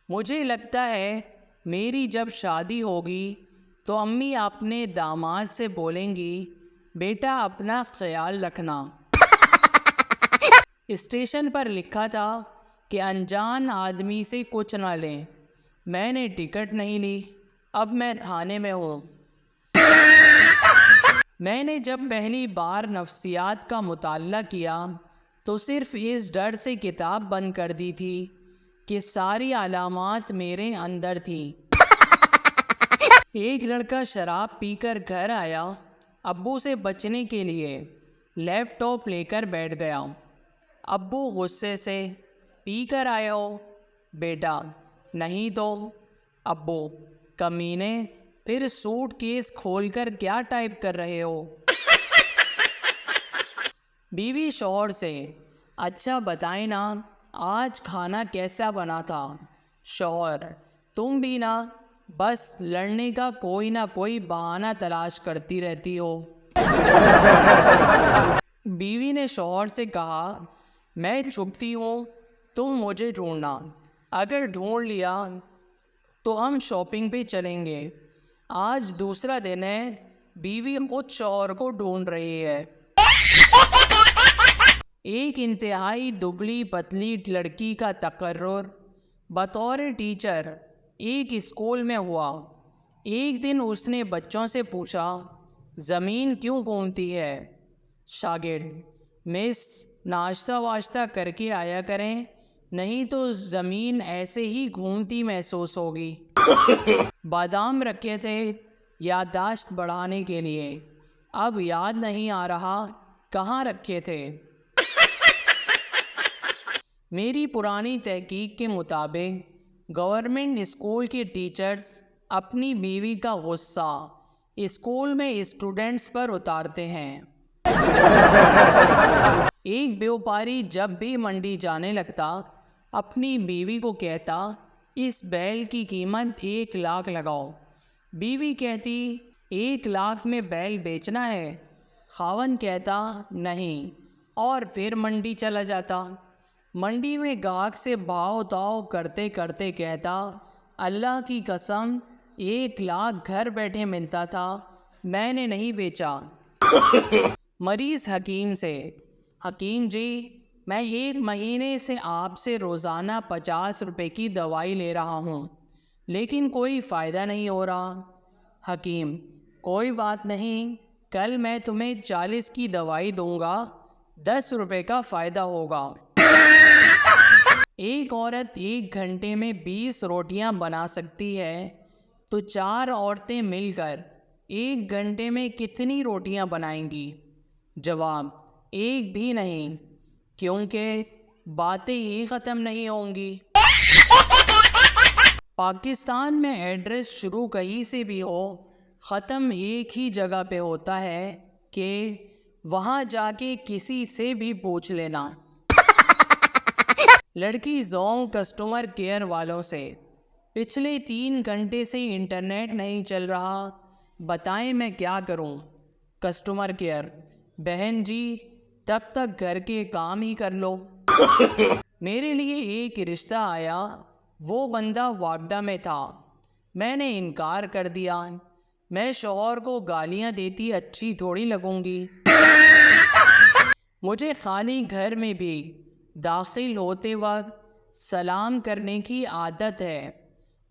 مجھے لگتا ہے میری جب شادی ہوگی تو امی اپنے داماد سے بولیں گی بیٹا اپنا خیال رکھنا۔ اسٹیشن پر لکھا تھا کہ انجان آدمی سے کچھ نہ لیں۔ میں نے ٹکٹ نہیں لی، اب میں تھانے میں ہوں۔ میں نے جب پہلی بار نفسیات کا مطالعہ کیا تو صرف اس ڈر سے کتاب بند کر دی تھی کہ ساری علامات میرے اندر تھیں۔ ایک لڑکا شراب پی کر گھر آیا، ابو سے بچنے کے لیے لیپ ٹاپ لے کر بیٹھ گیا۔ ابو غصے سے پی کر آئے ہو؟ بیٹا نہیں تو۔ ابو کمینے، پھر سوٹ کیس کھول کر کیا ٹائپ کر رہے ہو؟ بیوی شوہر سے اچھا بتائیں نا آج کھانا کیسا بنا تھا؟ شوہر تم بھی نا بس لڑنے کا کوئی نہ کوئی بہانہ تلاش کرتی رہتی ہو۔ بیوی نے شوہر سے کہا میں چھپتی ہوں، تم مجھے ڈھونڈنا، اگر ڈھونڈ لیا تو ہم شاپنگ پہ چلیں گے۔ آج دوسرا دن ہے، بیوی خود شوہر کو ڈھونڈ رہی ہے۔ ایک انتہائی دبلی پتلی لڑکی کا تقرر بطور ٹیچر ایک اسکول میں ہوا۔ ایک دن اس نے بچوں سے پوچھا زمین کیوں گھومتی ہے؟ شاگرد مس ناشتہ واشتہ کر کے آیا کریں، نہیں تو زمین ایسے ہی گھومتی محسوس ہوگی۔ بادام رکھے تھے یادداشت بڑھانے کے لیے، اب یاد نہیں آ رہا کہاں رکھے تھے۔ میری پرانی تحقیق کے مطابق گورنمنٹ اسکول کے ٹیچرز اپنی بیوی کا غصہ اسکول میں اسٹوڈنٹس پر اتارتے ہیں۔ ایک بیوپاری جب بھی منڈی جانے لگتا اپنی بیوی کو کہتا اس بیل کی قیمت 1 لاکھ لگاؤ۔ بیوی کہتی 1 لاکھ میں بیل بیچنا ہے؟ خاوند کہتا نہیں، اور پھر منڈی چلا جاتا۔ منڈی میں گاہک سے بھاؤ تاؤ کرتے کرتے کہتا اللہ کی قسم 1 لاکھ گھر بیٹھے ملتا تھا، میں نے نہیں بیچا۔ مریض حکیم سے حکیم جی میں 1 مہینے سے آپ سے روزانہ 50 روپے کی دوائی لے رہا ہوں لیکن کوئی فائدہ نہیں ہو رہا۔ حکیم کوئی بات نہیں، کل میں تمہیں 40 کی دوائی دوں گا، 10 روپے کا فائدہ ہوگا۔ ایک عورت 1 گھنٹے میں 20 روٹیاں بنا سکتی ہے تو 4 عورتیں مل کر 1 گھنٹے میں کتنی روٹیاں بنائیں گی؟ جواب 1 بھی نہیں، کیونکہ باتیں ہی ختم نہیں ہوں گی۔ پاکستان میں ایڈریس شروع کہیں سے بھی ہو، ختم ایک ہی جگہ پہ ہوتا ہے کہ وہاں جا کے کسی سے بھی پوچھ لینا۔ لڑکی زونگ کسٹمر کیئر والوں سے پچھلے 3 گھنٹے سے انٹرنیٹ نہیں چل رہا، بتائیں میں کیا کروں؟ کسٹمر کیئر بہن جی تب تک گھر کے کام ہی کر لو۔ میرے لیے ایک رشتہ آیا، وہ بندہ واگڈا میں تھا، میں نے انکار کر دیا۔ میں شوہر کو گالیاں دیتی اچھی تھوڑی لگوں گی۔ مجھے خالی گھر میں بھی داخل ہوتے وقت سلام کرنے کی عادت ہے،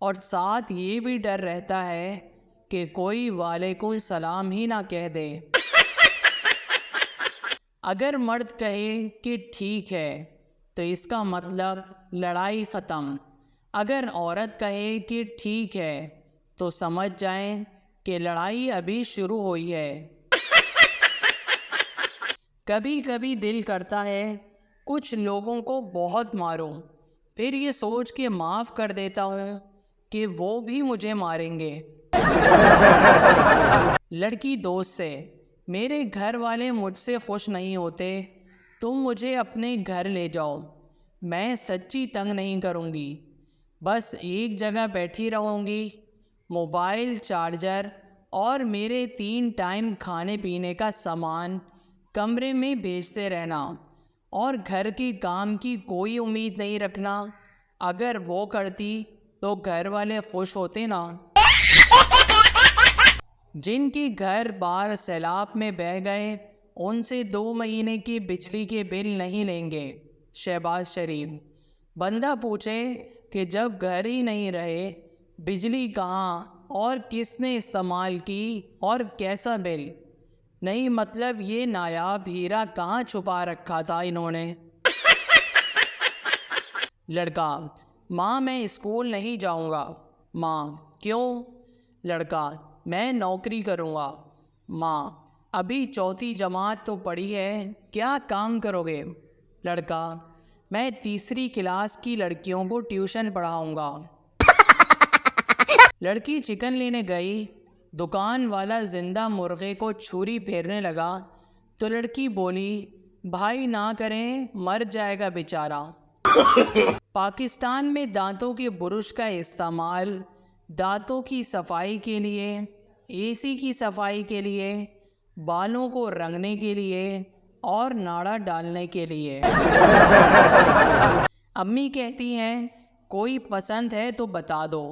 اور ساتھ یہ بھی ڈر رہتا ہے کہ کوئی وعلیکم السلام ہی نہ کہہ دے۔ اگر مرد کہے کہ ٹھیک ہے تو اس کا مطلب لڑائی ختم، اگر عورت کہے کہ ٹھیک ہے تو سمجھ جائیں کہ لڑائی ابھی شروع ہوئی ہے۔ کبھی کبھی دل کرتا ہے کچھ لوگوں کو بہت ماروں، پھر یہ سوچ کے معاف کر دیتا ہوں کہ وہ بھی مجھے ماریں گے۔ لڑکی دوست سے میرے گھر والے مجھ سے خوش نہیں ہوتے، تم مجھے اپنے گھر لے جاؤ، میں سچی تنگ نہیں کروں گی، بس ایک جگہ بیٹھی رہوں گی، موبائل چارجر اور میرے 3 ٹائم کھانے پینے کا سامان کمرے میں بھیجتے رہنا، اور گھر کے کام کی کوئی امید نہیں رکھنا، اگر وہ کرتی تو گھر والے خوش ہوتے نا۔ جن کے گھر بار سیلاب میں بہہ گئے ان سے 2 مہینے کی بجلی کے بل نہیں لیں گے۔ شہباز شریف۔ بندہ پوچھے کہ جب گھر ہی نہیں رہے بجلی کہاں اور کس نے استعمال کی اور کیسا بل؟ نہیں مطلب یہ نایاب ہیرا کہاں چھپا رکھا تھا انہوں نے؟ لڑکا۔ ماں میں اسکول نہیں جاؤں گا۔ ماں۔ کیوں؟ لڑکا۔ میں نوکری کروں گا۔ ماں۔ ابھی 4 جماعت تو پڑھی ہے، کیا کام کرو گے؟ لڑکا۔ میں 3 کلاس کی لڑکیوں کو ٹیوشن پڑھاؤں گا۔ لڑکی چکن لینے گئی، دکان والا زندہ مرغے کو چھری پھیرنے لگا تو لڑکی بولی بھائی نہ کریں مر جائے گا بیچارہ۔ پاکستان میں دانتوں کے برش کا استعمال دانتوں کی صفائی کے لیے، اے سی کی صفائی کے لیے، بالوں کو رنگنے کے لیے اور ناڑا ڈالنے کے لیے۔ امی کہتی ہیں کوئی پسند ہے تو بتا دو۔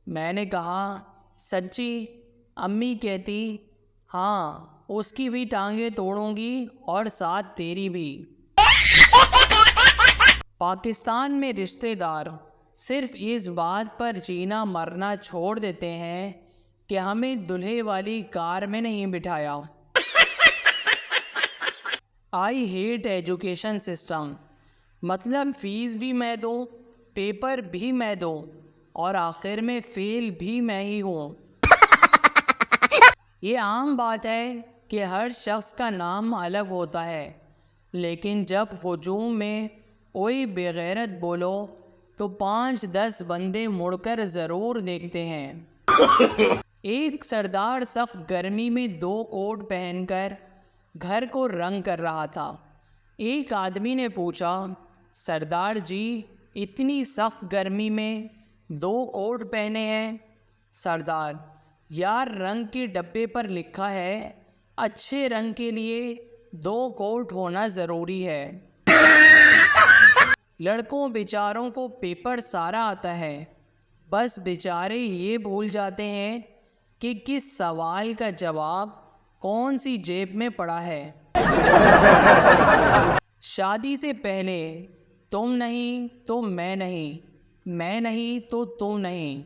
میں نے کہا سچی؟ امی کہتی ہاں اس کی بھی ٹانگیں توڑوں گی اور ساتھ تیری بھی۔ پاکستان میں رشتہ دار صرف اس بات پر جینا مرنا چھوڑ دیتے ہیں کہ ہمیں دلہے والی کار میں نہیں بٹھایا۔ I hate education system. مطلب فیس بھی میں دوں، پیپر بھی میں دوں اور آخر میں فیل بھی میں ہی ہوں۔ یہ عام بات ہے کہ ہر شخص کا نام الگ ہوتا ہے، لیکن جب ہجوم میں کوئی بغیرت بولو تو 5-10 بندے مڑ کر ضرور دیکھتے ہیں۔ ایک سردار سخت گرمی میں 2 کوٹ پہن کر گھر کو رنگ کر رہا تھا۔ ایک آدمی نے پوچھا سردار جی اتنی سخت گرمی میں 2 کوٹ پہنے ہیں؟ سردار: یار رنگ کے ڈبے پر لکھا ہے اچھے رنگ کے لیے 2 کوٹ ہونا ضروری ہے۔ لڑکوں بیچاروں کو پیپر سارا آتا ہے، بس بیچارے یہ بھول جاتے ہیں کہ کس سوال کا جواب کون سی جیب میں پڑا ہے۔ شادی سے پہلے تم نہیں تو میں نہیں، میں نہیں تو تم نہیں،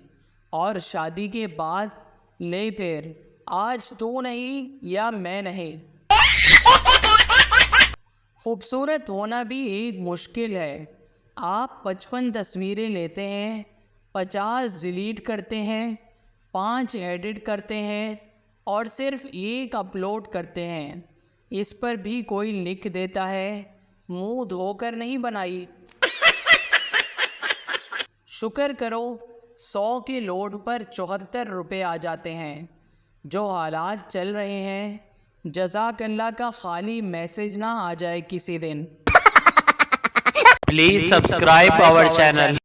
اور شادی کے بعد لے پھر آج تو نہیں یا میں نہیں۔ خوبصورت ہونا بھی ایک مشکل ہے۔ آپ 55 تصویریں لیتے ہیں، 50 ڈیلیٹ کرتے ہیں، 5 ایڈٹ کرتے ہیں اور صرف 1 اپلوڈ کرتے ہیں۔ اس پر بھی کوئی لکھ دیتا ہے منہ دھو کر نہیں بنائی۔ شکر کرو 100 کے لوڈ پر 74 روپے آ جاتے ہیں۔ جو حالات چل رہے ہیں جزاک اللہ کا خالی میسج نہ آ جائے کسی دن۔ Please subscribe our channel.